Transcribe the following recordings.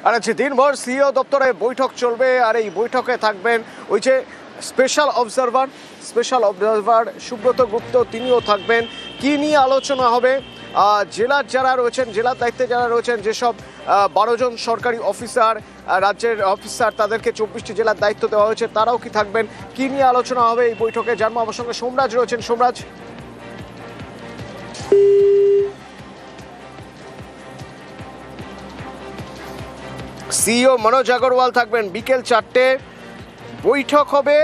আর আজকে দিনভর সিইও দপ্তরে বৈঠক চলবে, আর এই বৈঠকে থাকবেন ওই যে স্পেশাল অবজারভার সুব্রত গুপ্ত, তিনিও থাকবেন। কি নিয়ে আলোচনা হবে? জেলার যারা রয়েছেন, জেলার দায়িত্বে যারা রয়েছেন, যেসব 12 জন সরকারি অফিসার, রাজ্যের অফিসার, তাদেরকে 24টি জেলার দায়িত্ব দেওয়া হয়েছে, তারাও কি থাকবেন? কি নিয়ে আলোচনা হবে এই বৈঠকে জানবো। আমার সঙ্গে সোমরাজ রয়েছেন। সোমরাজ, সিইও মনোজ আগরওয়াল থাকবেন। বিকেল 4টে বৈঠক হবে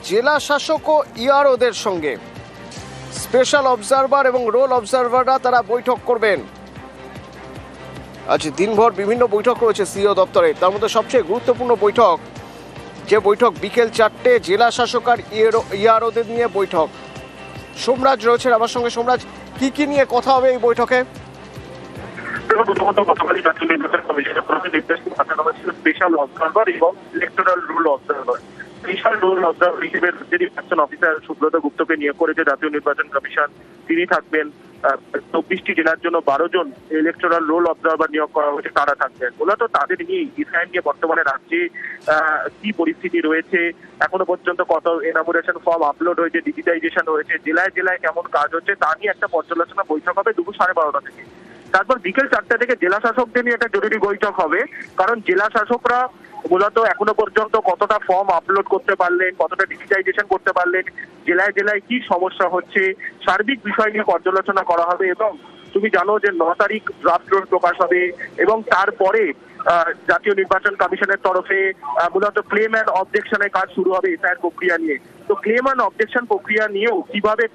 জেলা শাসক ও ইআরওদের সঙ্গে। স্পেশাল অবজারভার এবং রোল অবজারভাররা তারা বৈঠক করবেন। আজ দিনভর বিভিন্ন বৈঠক রয়েছে সিইও দপ্তরে, তার মধ্যে সবচেয়ে গুরুত্বপূর্ণ বৈঠক, যে বৈঠক বিকেল 4টে, জেলা শাসক আর ইআরওদের নিয়ে বৈঠক। সোমরাজ রয়েছেন আমার সঙ্গে। সোমরাজ, কি নিয়ে কথা হবে এই বৈঠকে? প্রথমত গতকালই জাতীয় নির্বাচন কমিশনের তরফে নির্দেশ পাঠানো হয়েছিল স্পেশাল অবজারভার এবং electoral rule observer. Special rule observer হিসেবে যে নির্বাচন অফিসার সুব্রত গুপ্তকে নিয়োগ করেছে জাতীয় নির্বাচন কমিশন, তিনি থাকবেন। 24টি জেলার জন্য 12 জন ইলেকটোরাল রোল অবজারভার নিয়োগ করা হয়েছে, তারা থাকবেন। মূলত তাদের নিয়ে ইসআইএম নিয়ে বর্তমানে রাজ্যে কি পরিস্থিতি রয়েছে, এখনো পর্যন্ত কত এনামুরেশন ফর্ম আপলোড হয়েছে, ডিজিটাইজেশন হয়েছে, জেলায় জেলায় কেমন কাজ হচ্ছে, তা নিয়ে একটা পর্যালোচনা বৈঠক হবে দুপুর 12:30 থেকে। তারপর বিকেল 4টা থেকে জেলা শাসকদের নিয়ে একটা জরুরি বৈঠক হবে, কারণ জেলা শাসকরা মূলত এখনো পর্যন্ত কতটা ফর্ম আপলোড করতে পারলেন, কতটা ডিজিটাইজেশন করতে পারলেন, জেলায় জেলায় কি সমস্যা হচ্ছে, সার্বিক বিষয় নিয়ে পর্যালোচনা করা হবে। এবং তুমি জানো যে 9 তারিখ ড্রাফট রোল প্রকাশ হবে, এবং তারপরে জাতীয় নির্বাচন কমিশনের তরফে মূলত ক্লেম অ্যান্ড অবজেকশনের কাজ শুরু হবে এসআইআর প্রক্রিয়া নিয়ে। তো ক্লেম অ্যান্ড অবজেকশন প্রক্রিয়া নিয়েও কিভাবে